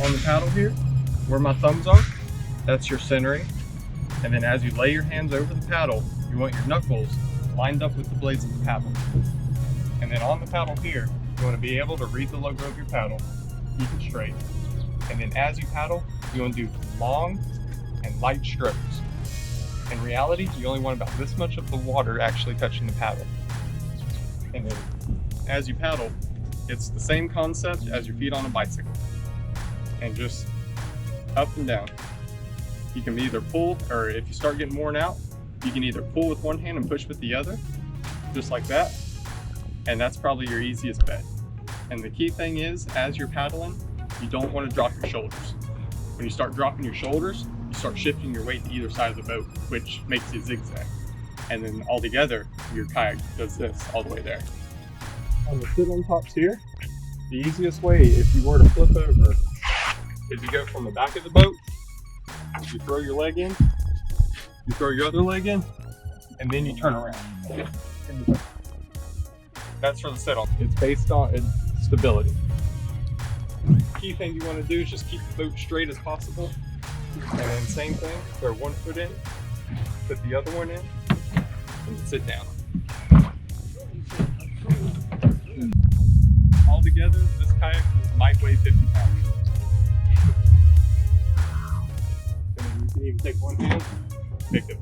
On the paddle here, where my thumbs are, that's your centering. And then as you lay your hands over the paddle, you want your knuckles lined up with the blades of the paddle. And then on the paddle here, you want to be able to read the logo of your paddle, keep it straight. And then as you paddle, you want to do long and light strokes. In reality, you only want about this much of the water actually touching the paddle. And then as you paddle, it's the same concept as your feet on a bicycle. And just up and down. You can either pull, or if you start getting worn out, you can either pull with one hand and push with the other, just like that. And that's probably your easiest bet. And the key thing is, as you're paddling, you don't want to drop your shoulders. When you start dropping your shoulders, you start shifting your weight to either side of the boat, which makes you zigzag. And then all together, your kayak does this all the way there. On the sit on tops here, the easiest way, if you were to flip over, is you go from the back of the boat, you throw your leg in, you throw your other leg in, and then you turn around. That's for the sit-on. It's based on stability. Key thing you want to do is just keep the boat straight as possible. And then same thing, throw one foot in, put the other one in, and sit down. All together, this kayak might weigh 50 pounds. You can even take one hand, pick it.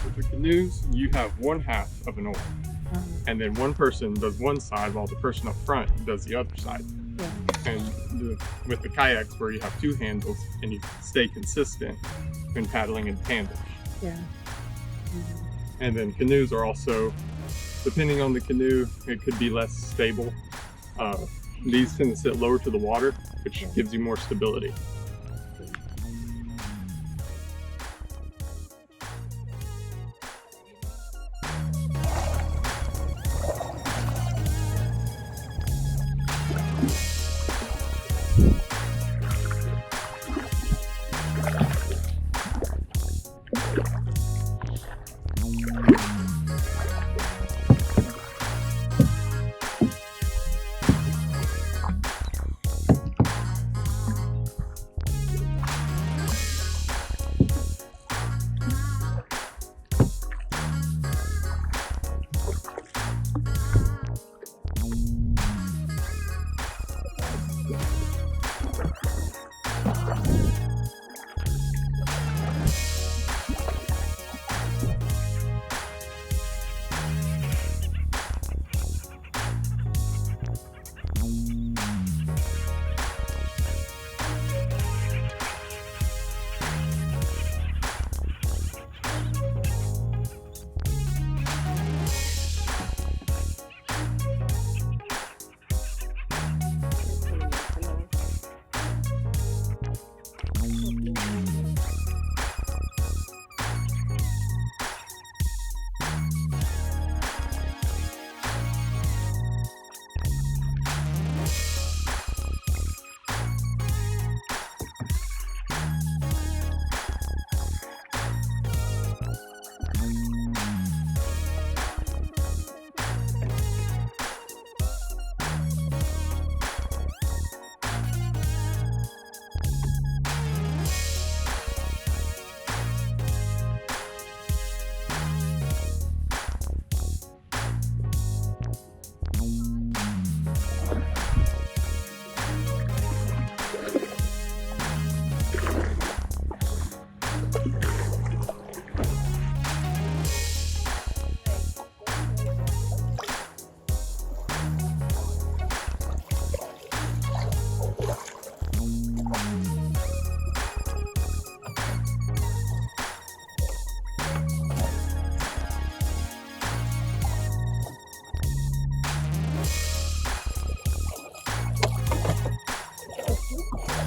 With the canoes, you have one half of an oar. And then one person does one side while the person up front does the other side. Yeah. And with the kayaks where you have two handles and you stay consistent when paddling in tandem. Yeah. Mm-hmm. And then canoes are also, depending on the canoe, it could be less stable. These tend to sit lower to the water, which gives you more stability.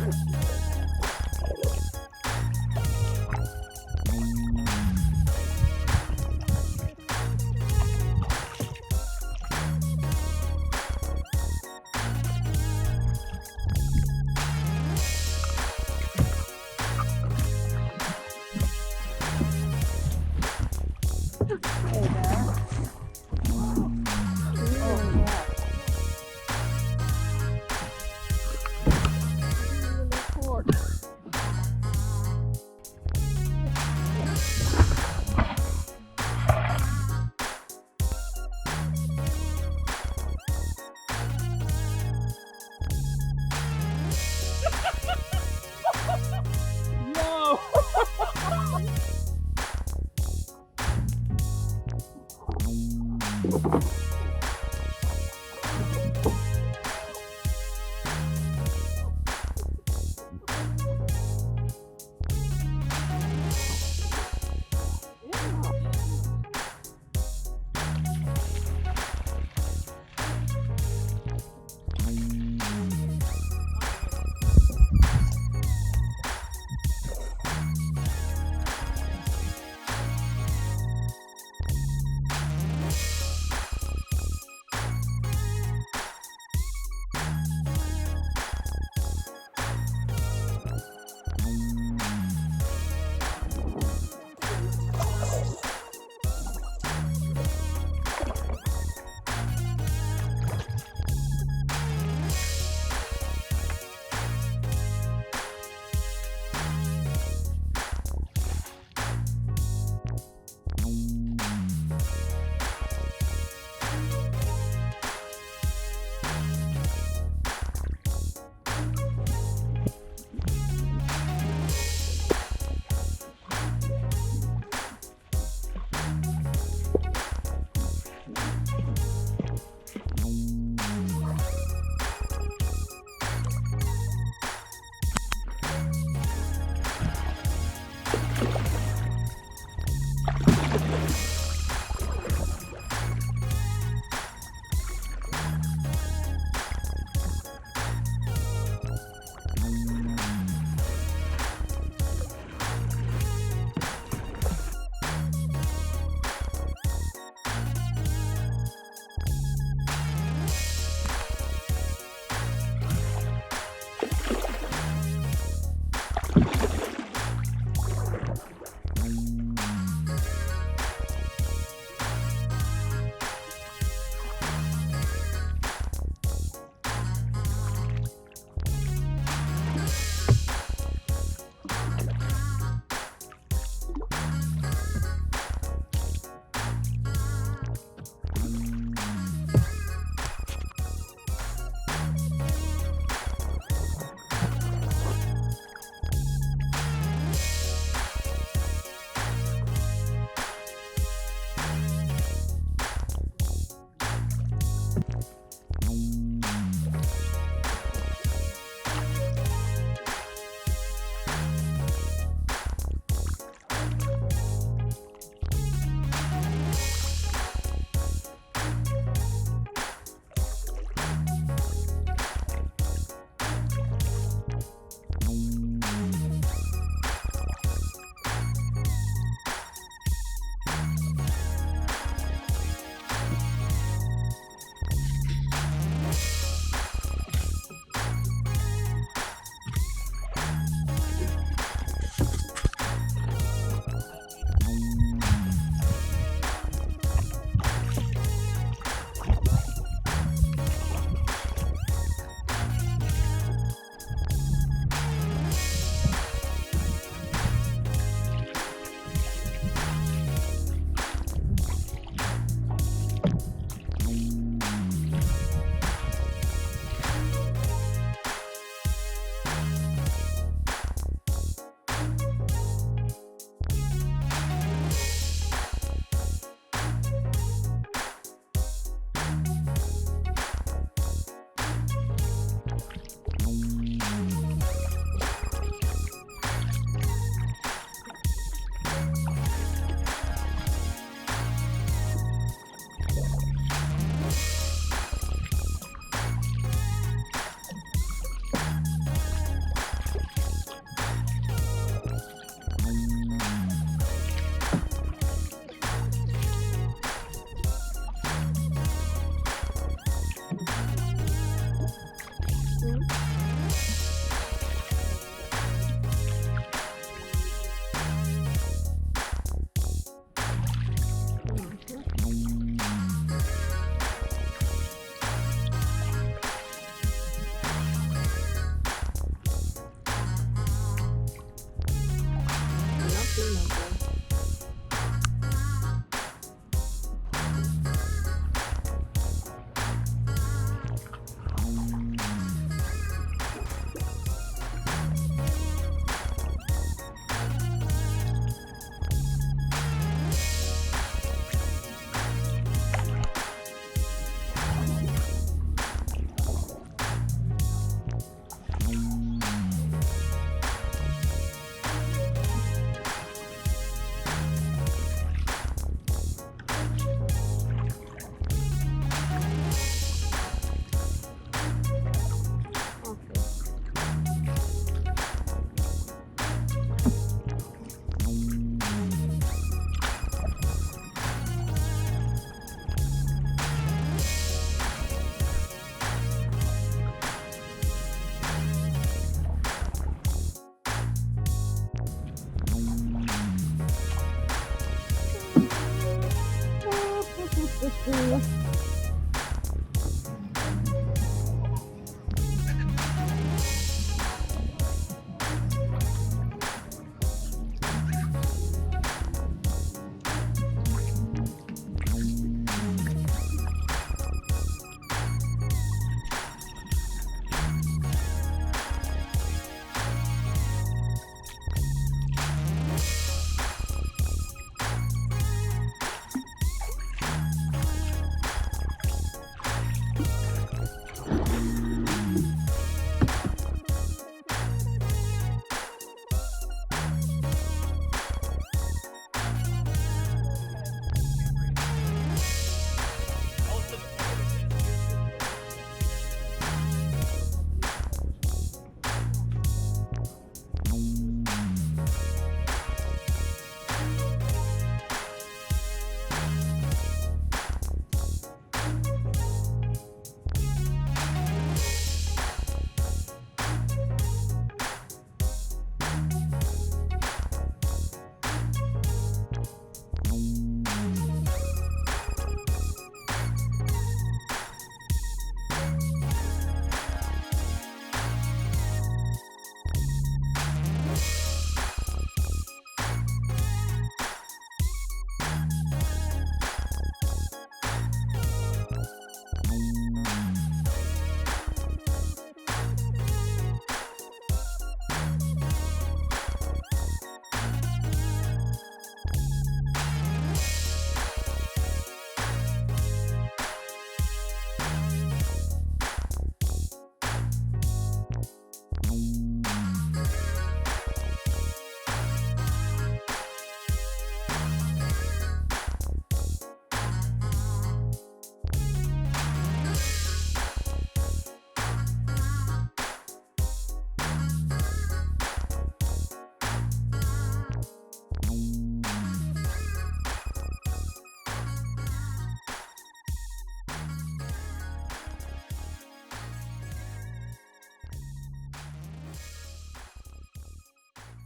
Hey